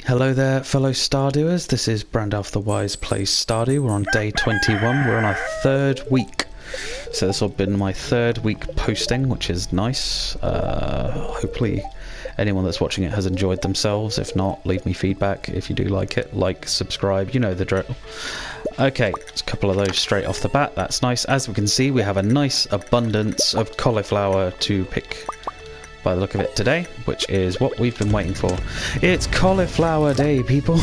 Hello there, fellow Stardewers. This is Brandalf the Wise Plays Stardew. We're on day 21. We're on our third week. So this will have been my third week posting, which is nice. Hopefully anyone that's watching it has enjoyed themselves. If not, leave me feedback. If you do like it, like, subscribe, you know the drill. Okay, a couple of those straight off the bat. That's nice. As we can see, we have a nice abundance of cauliflower to pick by the look of it today, which is what we've been waiting for. It's cauliflower day, people.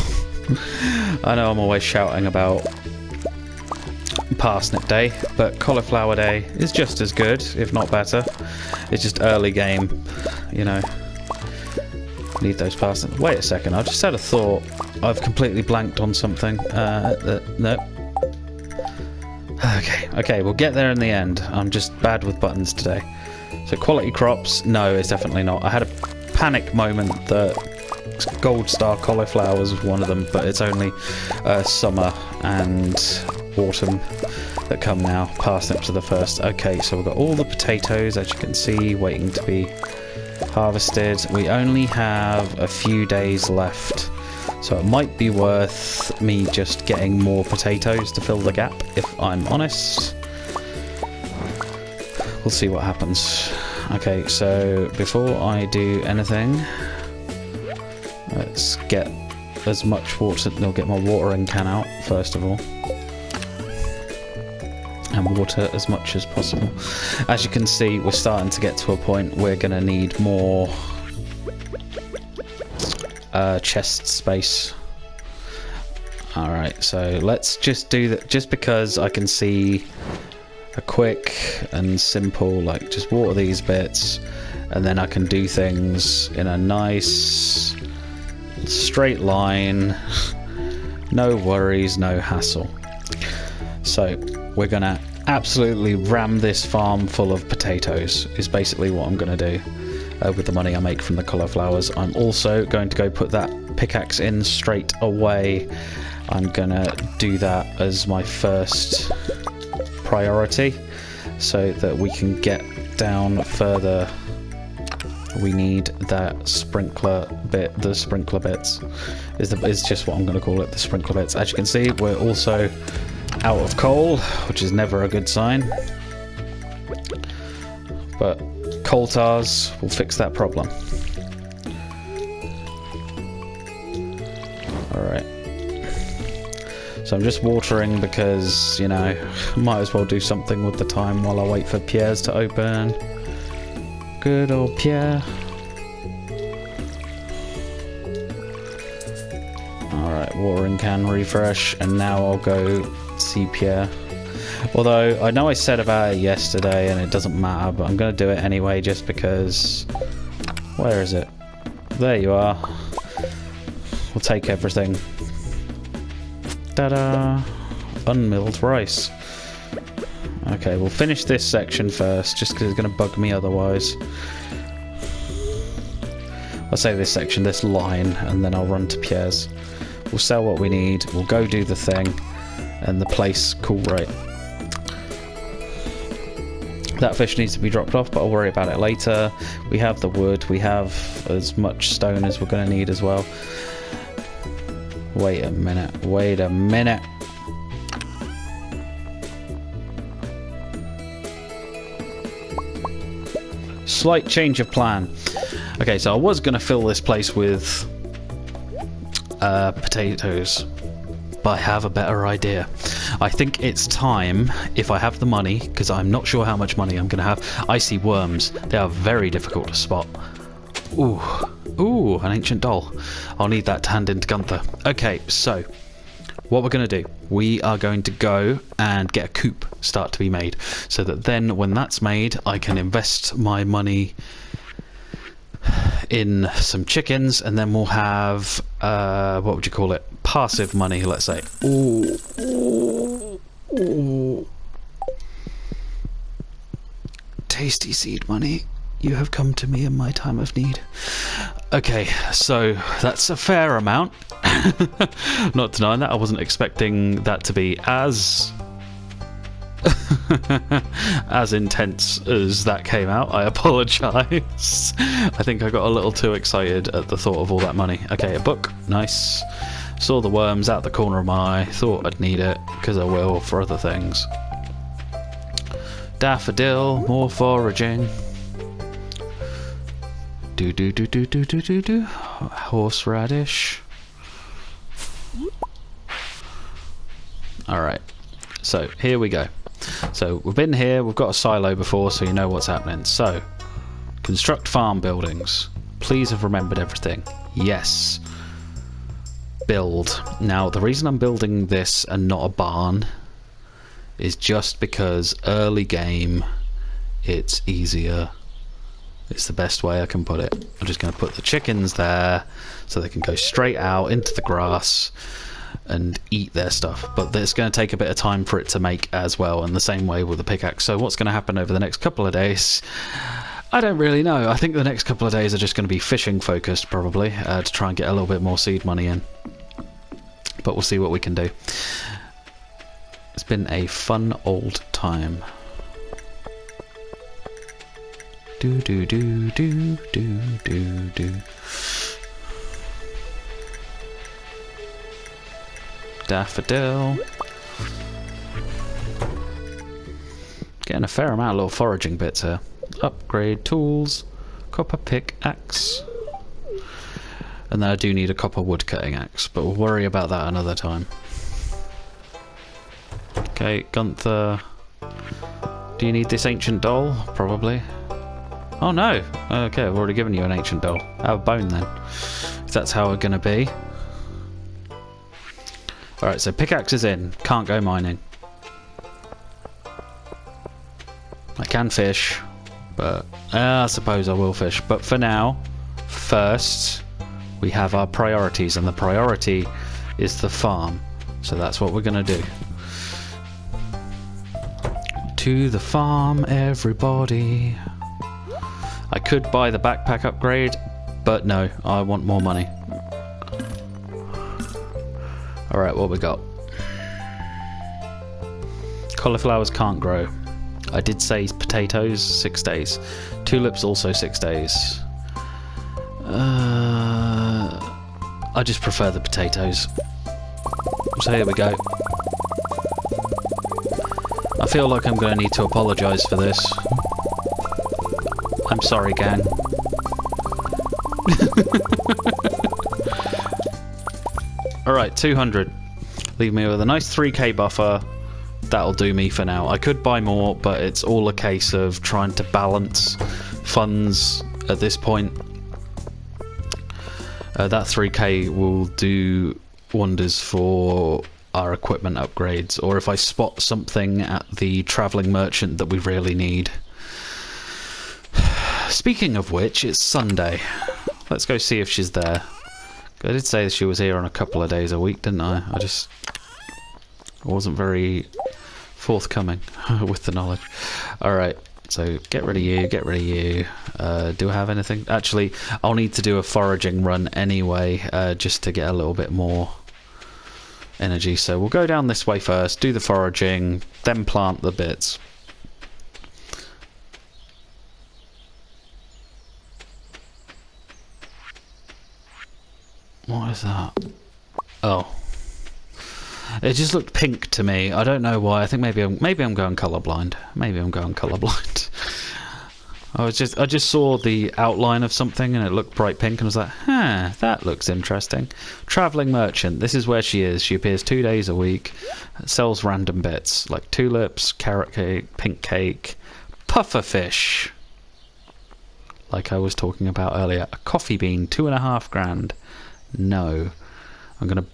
I know I'm always shouting about parsnip day, but cauliflower day is just as good, if not better. It's just early game, you know. Need those parsnips. Wait a second, I just had a thought. I've completely blanked on something. No. Okay, we'll get there in the end. I'm just bad with buttons today. So quality crops, no, it's definitely not. I had a panic moment that gold star cauliflowers was one of them, but it's only summer and autumn that come now. Parsnips are the first. Okay, so we've got all the potatoes, as you can see, waiting to be harvested. We only have a few days left, so it might be worth me just getting more potatoes to fill the gap, if I'm honest. We'll see what happens. Okay, so before I do anything, let's get as much water. I'll get my watering can out first of all, and water as much as possible. As you can see, we're starting to get to a point we're going to need more chest space. Alright, so let's just do that, just because I can see a quick and simple, like, just water these bits, and then I can do things in a nice straight line. No worries, no hassle. So we're gonna absolutely ram this farm full of potatoes, is basically what I'm gonna do with the money I make from the cauliflowers. I'm also going to go put that pickaxe in straight away. I'm gonna do that as my first priority so that we can get down further. We need that sprinkler bit. The sprinkler bits is just what I'm going to call it, the sprinkler bits. As you can see, we're also out of coal, which is never a good sign, but coal tars will fix that problem. Alright, so I'm just watering because, you know, might as well do something with the time while I wait for Pierre's to open. Good old Pierre. Alright, watering can refresh, and now I'll go see Pierre. Although, I know I said about it yesterday and it doesn't matter, but I'm going to do it anyway just because... Where is it? There you are. We'll take everything. Ta-da! Unmilled rice. Okay, we'll finish this section first, just because it's going to bug me otherwise. I'll say this section, this line, and then I'll run to Pierre's. We'll sell what we need, we'll go do the thing, and the place, cool, right. That fish needs to be dropped off, but I'll worry about it later. We have the wood, we have as much stone as we're going to need as well. Wait a minute, wait a minute. Slight change of plan. Okay, so I was going to fill this place with potatoes, but I have a better idea. I think it's time, if I have the money, because I'm not sure how much money I'm going to have. I see worms. They are very difficult to spot. Ooh. Ooh, an ancient doll. I'll need that to hand into Gunther. Okay, so what we're going to do, we are going to go and get a coop start to be made, so that then when that's made, I can invest my money in some chickens, and then we'll have, what would you call it? Passive money, let's say. Ooh. Ooh. Ooh. Tasty seed money. You have come to me in my time of need. Okay, so that's a fair amount. Not denying that. I wasn't expecting that to be as As intense as that came out, I apologise. I think I got a little too excited at the thought of all that money. Okay, a book. Nice. Saw the worms out the corner of my eye. Thought I'd need it, because I will for other things. Daffodil, more foraging. Do. Horseradish. Alright, so here we go. So we've been here, we've got a silo before, so you know what's happening. So, construct farm buildings. Please have remembered everything. Yes. Build. Now, the reason I'm building this and not a barn is just because early game, it's easier. It's the best way I can put it. I'm just going to put the chickens there so they can go straight out into the grass and eat their stuff, but it's going to take a bit of time for it to make as well, and the same way with the pickaxe. So what's going to happen over the next couple of days, I don't really know. I think the next couple of days are just going to be fishing focused, probably, to try and get a little bit more seed money in, but we'll see what we can do. It's been a fun old time. Do. Daffodil. Getting a fair amount of little foraging bits here. Upgrade tools. Copper pickaxe. And then I do need a copper wood cutting axe, but we'll worry about that another time. Okay, Gunther. Do you need this ancient doll? Probably. Oh no! Okay, I've already given you an ancient doll. Have a bone then. If that's how we're gonna be. Alright, so pickaxe is in. Can't go mining. I can fish, but I suppose I will fish. But for now, first, we have our priorities, and the priority is the farm. So that's what we're going to do. To the farm, everybody. I could buy the backpack upgrade, but no, I want more money. Alright, what we got? Cauliflowers can't grow. I did say potatoes, 6 days. Tulips also 6 days. I just prefer the potatoes. So here we go. I feel like I'm going to need to apologise for this. I'm sorry, gang. Alright, 200. Leave me with a nice 3k buffer. That'll do me for now. I could buy more, but it's all a case of trying to balance funds at this point. That 3k will do wonders for our equipment upgrades, or if I spot something at the travelling merchant that we really need. Speaking of which, it's Sunday. Let's go see if she's there. I did say she was here on a couple of days a week, didn't I? I wasn't very forthcoming with the knowledge. Alright, so get rid of you, get rid of you. Do I have anything? Actually, I'll need to do a foraging run anyway, just to get a little bit more energy. So we'll go down this way first, do the foraging, then plant the bits. What is that? Oh. It just looked pink to me. I don't know why. I think maybe I'm going colourblind. Maybe I'm going colourblind. I just saw the outline of something and it looked bright pink and I was like, huh, that looks interesting. Travelling merchant. This is where she is. She appears 2 days a week. Sells random bits like tulips, carrot cake, pink cake, pufferfish. Like I was talking about earlier. A coffee bean, 2.5 grand. No. I'm going to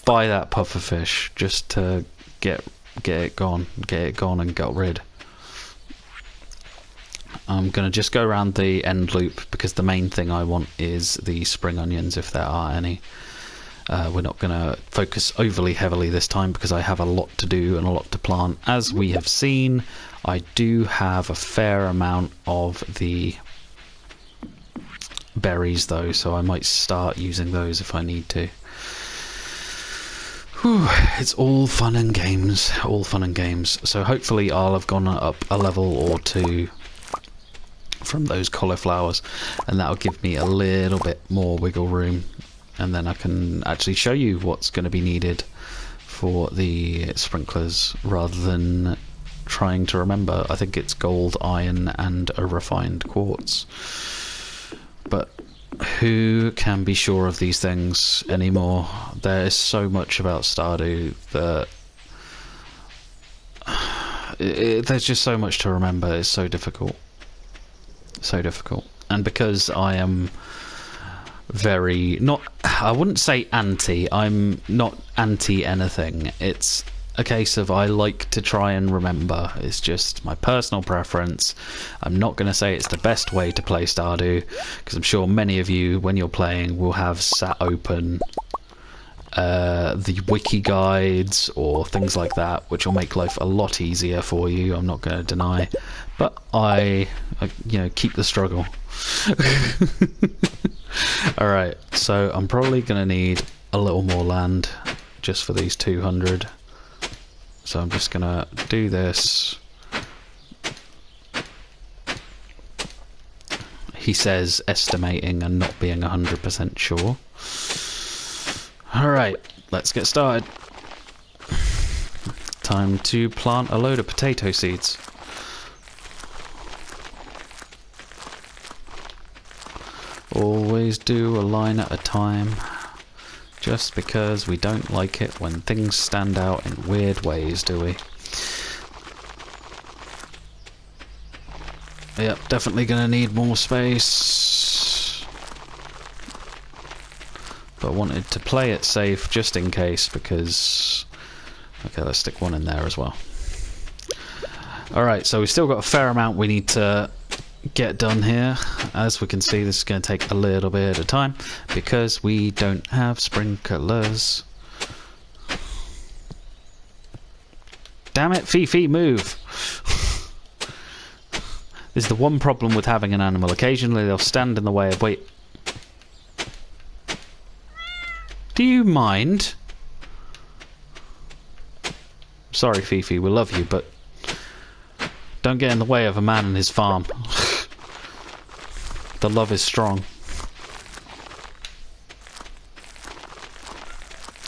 buy that pufferfish just to get it gone and get rid. I'm going to just go around the end loop because the main thing I want is the spring onions, if there are any. We're not going to focus overly heavily this time because I have a lot to do and a lot to plant. As we have seen, I do have a fair amount of the berries though, so I might start using those if I need to. Whew, it's all fun and games. All fun and games. So hopefully I'll have gone up a level or two from those cauliflowers, and that'll give me a little bit more wiggle room, and then I can actually show you what's going to be needed for the sprinklers rather than trying to remember. I think it's gold, iron and a refined quartz, but who can be sure of these things anymore? There is so much about Stardew that there's just so much to remember. It's so difficult. So difficult. And because I am very not, I wouldn't say anti, I'm not anti anything. It's a case of I like to try and remember. It's just my personal preference. I'm not going to say it's the best way to play Stardew, because I'm sure many of you, when you're playing, will have sat open the wiki guides or things like that, which will make life a lot easier for you. I'm not going to deny, but I you know, keep the struggle. All right, so I'm probably going to need a little more land just for these 200. So I'm just going to do this. He says estimating and not being 100% sure. Alright, let's get started. Time to plant a load of potato seeds. Always do a line at a time, just because we don't like it when things stand out in weird ways, do we? Yep, definitely gonna need more space. But I wanted to play it safe just in case, because... Okay, let's stick one in there as well. Alright, so we've still got a fair amount we need to get done here. As we can see, this is going to take a little bit of time because we don't have sprinklers. Damn it, Fifi, move! This is the one problem with having an animal. Occasionally they'll stand in the way of... Wait. Do you mind? Sorry, Fifi, we love you, but don't get in the way of a man and his farm. The love is strong.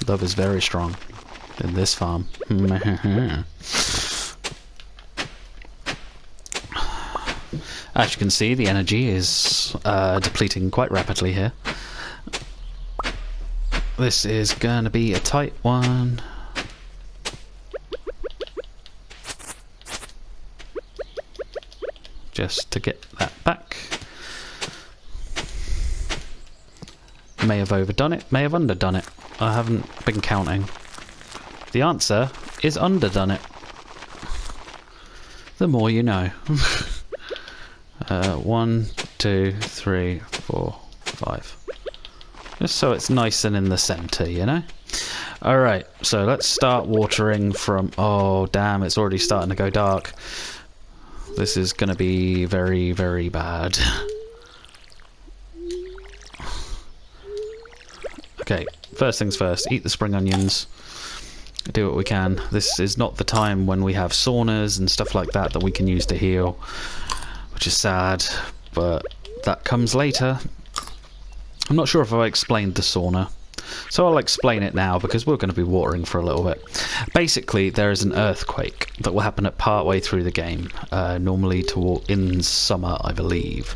Love is very strong in this farm. As you can see, the energy is depleting quite rapidly here. This is gonna be a tight one. Just to get that back. May have overdone it, may have underdone it. I haven't been counting. The answer is underdone it. The more you know. 1, 2, 3, 4, 5. Just so it's nice and in the centre, you know? Alright, so let's start watering from... Oh, damn, it's already starting to go dark. This is going to be very, very bad. Okay, first things first, eat the spring onions. Do what we can. This is not the time when we have saunas and stuff like that that we can use to heal, which is sad, but that comes later. I'm not sure if I explained the sauna, so I'll explain it now because we're going to be watering for a little bit. Basically, there is an earthquake that will happen at part way through the game, normally in summer, I believe,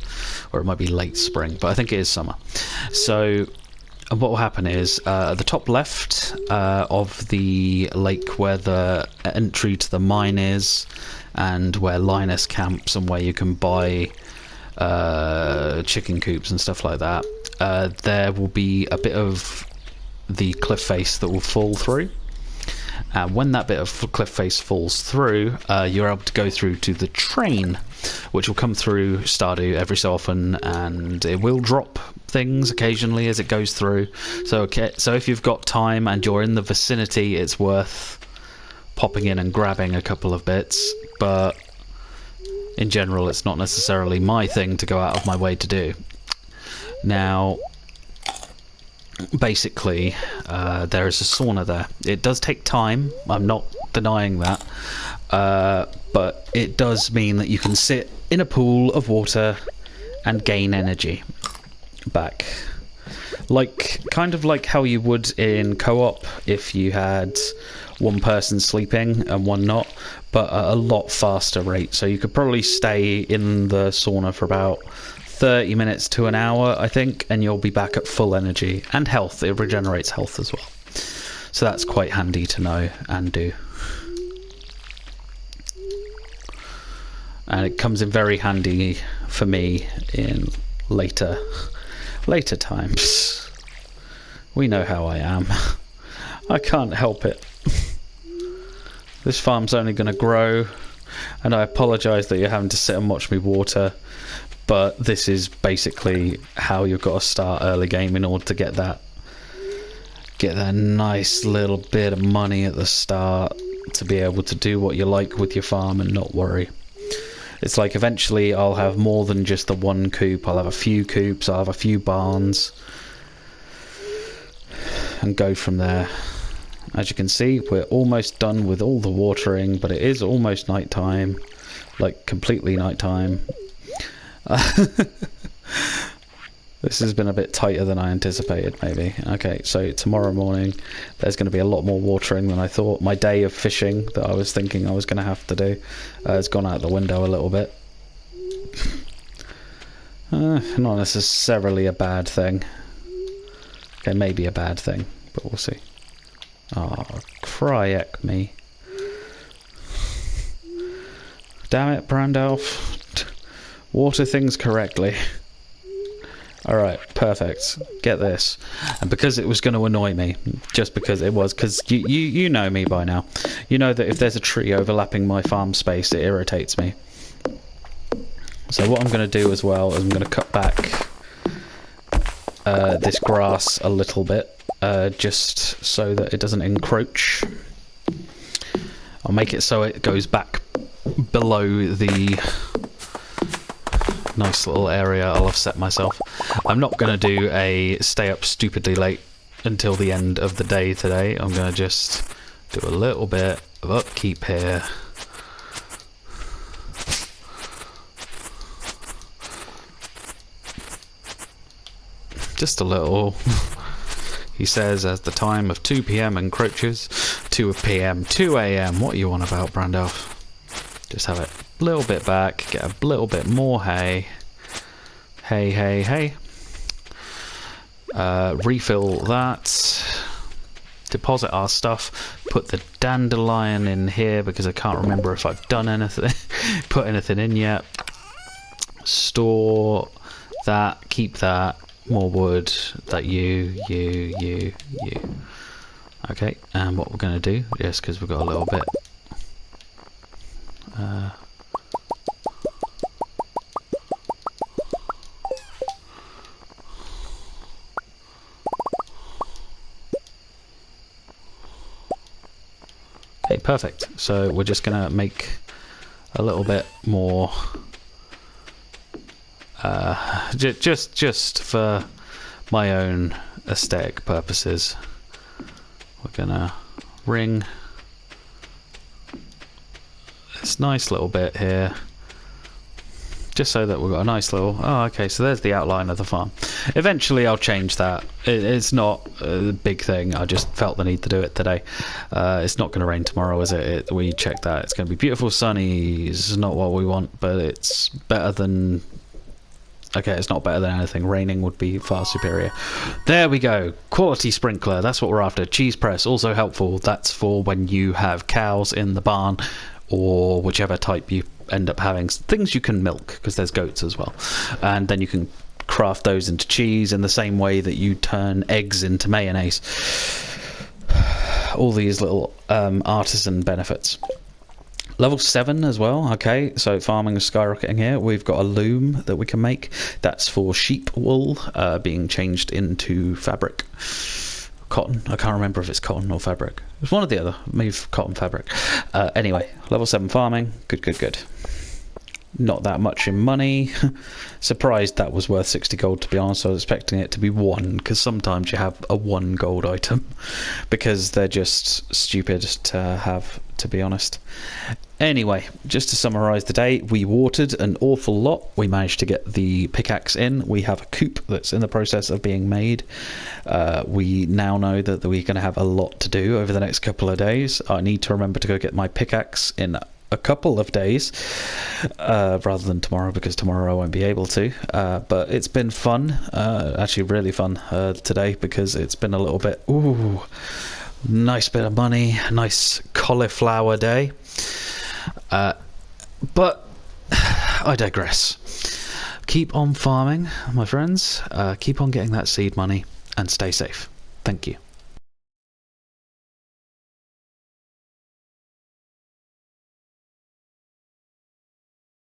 or it might be late spring, but I think it is summer. So what will happen is at the top left of the lake where the entry to the mine is, and where Linus camps and where you can buy chicken coops and stuff like that, there will be a bit of the cliff face that will fall through. And when that bit of cliff face falls through, you're able to go through to the train, which will come through Stardew every so often, and it will drop things occasionally as it goes through. So if you've got time and you're in the vicinity, it's worth popping in and grabbing a couple of bits, but in general it's not necessarily my thing to go out of my way to do. Now, basically, there is a sauna there. It does take time, I'm not denying that, but it does mean that you can sit in a pool of water and gain energy back. Kind of like how you would in co-op if you had one person sleeping and one not, but at a lot faster rate. So you could probably stay in the sauna for about 30 minutes to an hour, I think, and you'll be back at full energy and health. It regenerates health as well, so that's quite handy to know and do. And it comes in very handy for me in later times. We know how I am. I can't help it. This farm's only going to grow, and I apologise that you're having to sit and watch me water, but this is basically how you've got to start early game in order to get that nice little bit of money at the start to be able to do what you like with your farm and not worry. It's like eventually I'll have more than just the one coop. I'll have a few coops, I'll have a few barns, and go from there. As you can see, we're almost done with all the watering, but it is almost night time, like completely night time. This has been a bit tighter than I anticipated, maybe. Okay, so tomorrow morning there's going to be a lot more watering than I thought. My day of fishing that I was thinking I was going to have to do has gone out the window a little bit. Not necessarily a bad thing. Okay, maybe a bad thing, but we'll see. Oh, cry-eck me. Damn it, Brandalf. Water things correctly. Alright, perfect. Get this. And because it was going to annoy me, just because it was, because you know me by now. You know that if there's a tree overlapping my farm space, it irritates me. So what I'm going to do as well is I'm going to cut back this grass a little bit, just so that it doesn't encroach. I'll make it so it goes back below the nice little area I'll have set myself. I'm not going to do a stay up stupidly late until the end of the day today. I'm going to just do a little bit of upkeep here. Just a little. He says as the time of 2 PM encroaches, 2 PM, 2 AM. What are you on about, Brandalf? Just have it a little bit back, get a little bit more hay. Hay. Refill that. Deposit our stuff. Put the dandelion in here because I can't remember if I've done anything. Put anything in yet. Store that. Keep that. More wood. That you. Okay, and what we're going to do, yes, because we've got a little bit. Okay, perfect. So we're just going to make a little bit more. Just for my own aesthetic purposes, we're gonna ring this nice little bit here, just so that we've got a nice little. Oh, okay. So there's the outline of the farm. Eventually, I'll change that. It's not a big thing. I just felt the need to do it today. It's not going to rain tomorrow, is it? We checked that. It's going to be beautiful, sunny. It's not what we want, but it's better than. Okay, it's not better than anything. Raining would be far superior. There we go. Quality sprinkler. That's what we're after. Cheese press, also helpful. That's for when you have cows in the barn or whichever type you end up having. Things you can milk, because there's goats as well. And then you can craft those into cheese in the same way that you turn eggs into mayonnaise. All these little artisan benefits. Level 7 as well. Okay, so farming is skyrocketing here. We've got a loom that we can make. That's for sheep wool being changed into fabric. Cotton. I can't remember if it's cotton or fabric. It's one or the other. Maybe cotton fabric. Anyway, level 7 farming. Good. not that much in money. Surprised that was worth 60 gold, to be honest. I was expecting it to be 1, because sometimes you have a 1 gold item because they're just stupid to have, to be honest. Anyway, just to summarise the day, we watered an awful lot. We managed to get the pickaxe in. We have a coop that's in the process of being made. We now know that we're going to have a lot to do over the next couple of days. I need to remember to go get my pickaxe in a couple of days rather than tomorrow, because tomorrow I won't be able to. But it's been fun, actually really fun today, because it's been a little bit, ooh, nice bit of money, nice cauliflower day. But I digress. Keep on farming, my friends. Keep on getting that seed money and stay safe. Thank you.